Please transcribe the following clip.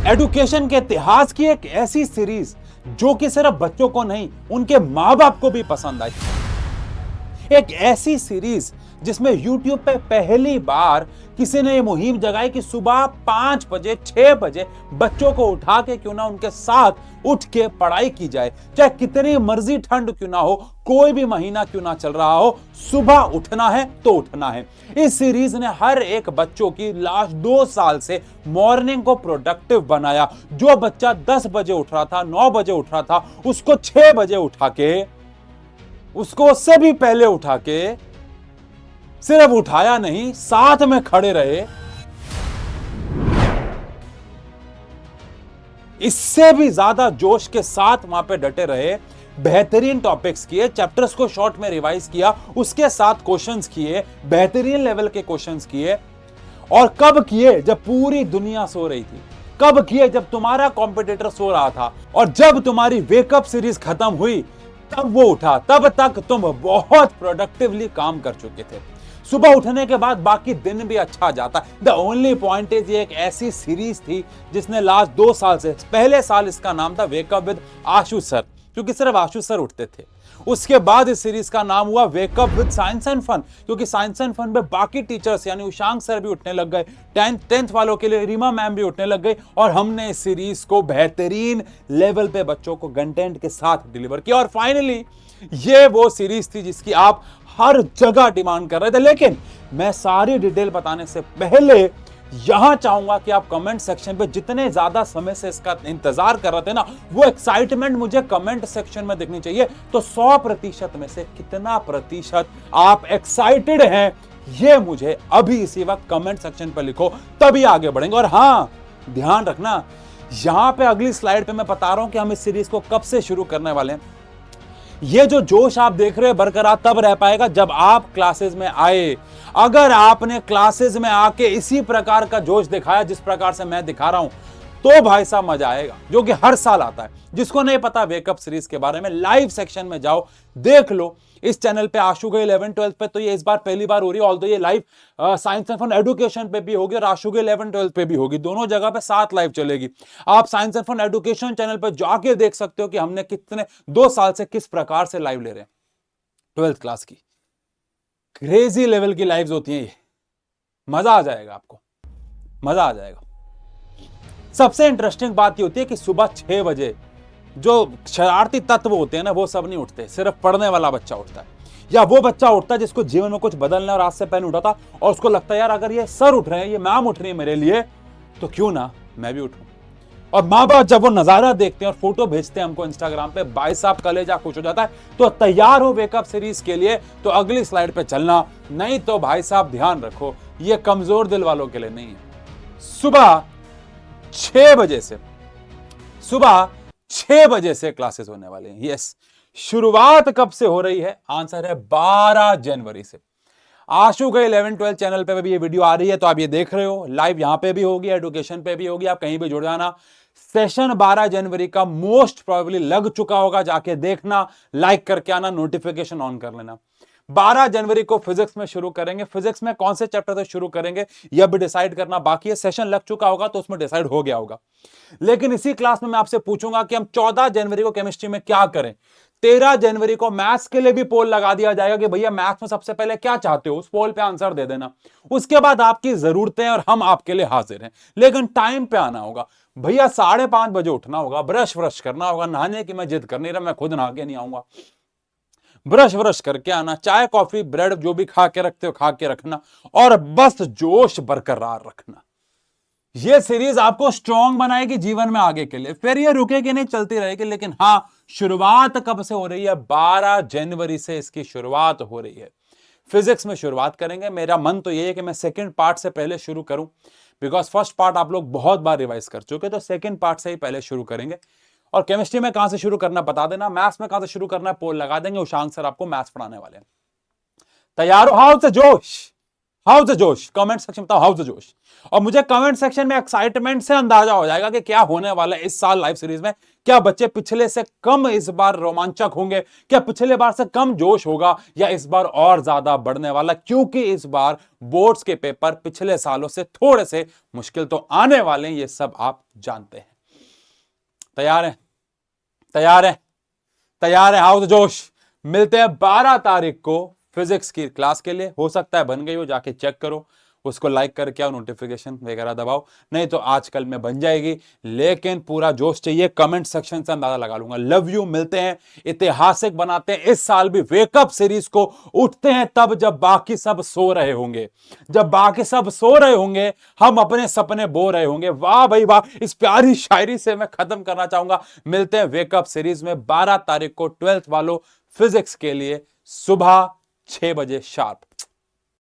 Education के इतिहास की एक ऐसी सीरीज जो कि सिर्फ बच्चों को नहीं, उनके मां बाप को भी पसंद आई। एक ऐसी सीरीज जिसमें YouTube पे पहली बार किसी ने ये मुहिम जगाई कि सुबह 5 बजे 6 बजे बच्चों को उठा के क्यों ना उनके साथ उठ के पढ़ाई की जाए, चाहे कितनी मर्जी ठंड क्यों ना हो, कोई भी महीना क्यों ना चल रहा हो, सुबह उठना है तो उठना है। इस सीरीज ने हर एक बच्चों की लास्ट 2 साल से मॉर्निंग को प्रोडक्टिव बनाया। जो बच्चा 10 बजे उठ रहा था, 9 बजे उठ रहा था, उसको 6 बजे उठा के, उसको उससे भी पहले उठा के, सिर्फ उठाया नहीं, साथ में खड़े रहे, इससे भी ज्यादा जोश के साथ वहां पे डटे रहे, बेहतरीन टॉपिक्स किए, चैप्टर्स को शॉर्ट में रिवाइज किया, उसके साथ क्वेश्चंस किए, बेहतरीन लेवल के क्वेश्चंस किए। और कब किए? जब पूरी दुनिया सो रही थी। कब किए? जब तुम्हारा कॉम्पिटिटर सो रहा था। और जब तुम्हारी वेकअप सीरीज खत्म हुई तब वो उठा। तब तक तुम बहुत प्रोडक्टिवली काम कर चुके थे। सुबह उठने के बाद बाकी दिन भी अच्छा जाता है। द ओनली पॉइंट इज, ये एक ऐसी सीरीज थी जिसने लास्ट 2 साल से, पहले साल इसका नाम था वेकअप विद आशु सर, क्योंकि सिर्फ आशु सर उठते थे। उसके बाद इस सीरीज का नाम हुआ wake up with science and fun, क्योंकि साइंस एंड फन में बाकी टीचर्स यानी उशांक सर भी उठने लग गए, 10th वालों के लिए रीमा मैम भी उठने लग गई, और हमने इस सीरीज को बेहतरीन लेवल पे बच्चों को कंटेंट के साथ डिलीवर किया। और फाइनली ये वो सीरीज थी जिसकी आप हर जगह डिमांड कर रहे थे। लेकिन मैं सारी डिटेल बताने से पहले यहां चाहूंगा कि आप कमेंट सेक्शन पे जितने ज्यादा समय से इसका इंतजार कर रहे थे ना, वो एक्साइटमेंट मुझे कमेंट सेक्शन में दिखनी चाहिए। तो 100% में से कितना प्रतिशत आप एक्साइटेड हैं, ये मुझे अभी इसी वक्त कमेंट सेक्शन पर लिखो, तभी आगे बढ़ेंगे। और हां, ध्यान रखना, यहां पे अगली स्लाइड पे मैं बता रहा हूं कि हम इस सीरीज को कब से शुरू करने वाले हैं। ये जो जोश आप देख रहे हैं बरकरार तब रह पाएगा जब आप क्लासेस में आए। अगर आपने क्लासेस में आके इसी प्रकार का जोश दिखाया जिस प्रकार से मैं दिखा रहा हूं, तो भाई साहब मजा आएगा, जो कि हर साल आता है। जिसको नहीं पता वेकअप सीरीज के बारे में, लाइव सेक्शन में जाओ, देख लो। इस चैनल पे आशु के 11th-12th पे तो ये इस बार पहली बार हो रही है, ऑल्दो ये live science and fun education पे भी होगी और आशु के 11th-12th पे भी होगी। दोनों जगह पे साथ लाइव चलेगी। आप science and fun education channel पे जाके देख सकते हो कि हमने कितने 2 साल से किस प्रकार से लाइव ले रहे हैं। 12th क्लास की क्रेजी लेवल की लाइव्स होती हैं ये। मजा आ जाएगा आपको, मजा आ जाएगा। सबसे इंटरेस्टिंग बात ये होती है कि सुबह 6 बजे जो शरारती तत्व होते हैं ना, वो सब नहीं उठते, सिर्फ पढ़ने वाला बच्चा उठता है, या वो बच्चा उठता है जिसको जीवन में कुछ बदलना है और आज से पहले उठा था और उसको लगता है यार अगर ये सर उठ रहे हैं, ये मैम उठ रही है मेरे लिए, तो क्यों ना मैं भी उठूं। और माँ बाप जब वो नजारा देखते हैं और फोटो भेजते हैं हमको इंस्टाग्राम पे, भाई साहब कलेजा खुश हो जाता है। तो तैयार हो वेकअप सीरीज के लिए तो अगली स्लाइड पे चलना, नहीं तो भाई साहब ध्यान रखो, ये कमजोर दिल वालों के लिए नहीं है। सुबह 6 बजे से, सुबह 6 बजे से क्लासेस होने वाले हैं। यस, शुरुआत कब से हो रही है? आंसर है 12 जनवरी से। आशु के 11th-12th चैनल पे भी ये वीडियो आ रही है, तो आप ये देख रहे हो, लाइव यहां पे भी होगी, एजुकेशन पे भी होगी, आप कहीं भी जुड़ जाना। सेशन 12 जनवरी का मोस्ट प्रोबेबली लग चुका होगा, जाके देखना, लाइक करके आना, नोटिफिकेशन ऑन कर लेना। 12 जनवरी को फिजिक्स में शुरू करेंगे। फिजिक्स में कौन से चैप्टर से शुरू करेंगे यह भी डिसाइड करना बाकी है। सेशन लग चुका होगा तो उसमें डिसाइड हो गया होगा। लेकिन इसी क्लास में मैं आपसे पूछूंगा कि हम 14 जनवरी को केमिस्ट्री में क्या करें। 13 जनवरी को मैथ्स के लिए भी पोल लगा दिया जाएगा कि भैया मैथ्स में सबसे पहले क्या चाहते हो, उस पोल पे आंसर दे देना। उसके बाद आपकी जरूरतें और हम आपके लिए हाजिर हैं, लेकिन टाइम पे आना होगा भैया। 5:30 बजे उठना होगा, ब्रश व्रश करना होगा। नहाने की मैं जिद कर नहीं रहा, मैं खुद नहा के नहीं आऊंगा। ब्रश व्रश करके आना, चाय कॉफी ब्रेड जो भी खा के रखते हो खा के रखना, और बस जोश बरकरार रखना। ये सीरीज आपको स्ट्रांग बनाएगी जीवन में आगे के लिए। फिर ये रुकेगी नहीं, चलती रहेगी। लेकिन हाँ, शुरुआत कब से हो रही है? 12 जनवरी से इसकी शुरुआत हो रही है। फिजिक्स में शुरुआत करेंगे। मेरा मन तो ये है कि मैं सेकंड पार्ट से पहले शुरू करूं, बिकॉज फर्स्ट पार्ट आप लोग बहुत बार रिवाइज कर चुके, तो सेकंड पार्ट से ही पहले शुरू करेंगे। और केमिस्ट्री में कहां से शुरू करना बता देना, मैथ्स में कहां से शुरू करना है पोल लगा देंगे। उशांक सर आपको मैथ्स पढ़ाने वाले हैं। तैयार हो? हाउ से जोश, हाउस द जोश, कमेंट सेक्शन बताओ हाउस द जोश। और मुझे कमेंट सेक्शन में एक्साइटमेंट से अंदाजा हो जाएगा कि क्या होने वाला है इस साल लाइव सीरीज में। क्या बच्चे पिछले से कम इस बार रोमांचक होंगे, क्या पिछले बार से कम जोश होगा, या इस बार और ज्यादा बढ़ने वाला, क्योंकि इस बार बोर्ड्स के पेपर पिछले सालों से थोड़े से मुश्किल तो आने वाले हैं, ये सब आप जानते हैं। तैयार हैं? तैयार हैं? तैयार है? हाउस द जोश। मिलते हैं 12 तारीख को फिजिक्स की क्लास के लिए। हो सकता है बन गई हो, जाके चेक करो, उसको लाइक करके आओ, नोटिफिकेशन वगैरह दबाओ, नहीं तो आजकल में बन जाएगी। लेकिन पूरा जोश चाहिए, कमेंट सेक्शन से अंदाजा लगा लूंगा। लव यू, मिलते हैं, ऐतिहासिक बनाते हैं इस साल भी वेकअप सीरीज को। उठते हैं तब जब बाकी सब सो रहे होंगे, जब बाकी सब सो रहे होंगे, हम अपने सपने बो रहे होंगे। वाह भाई वाह, इस प्यारी शायरी से मैं खत्म करना चाहूंगा। मिलते हैं वेकअप सीरीज में 12 तारीख को 12th वालों फिजिक्स के लिए सुबह 6 बजे शार्प।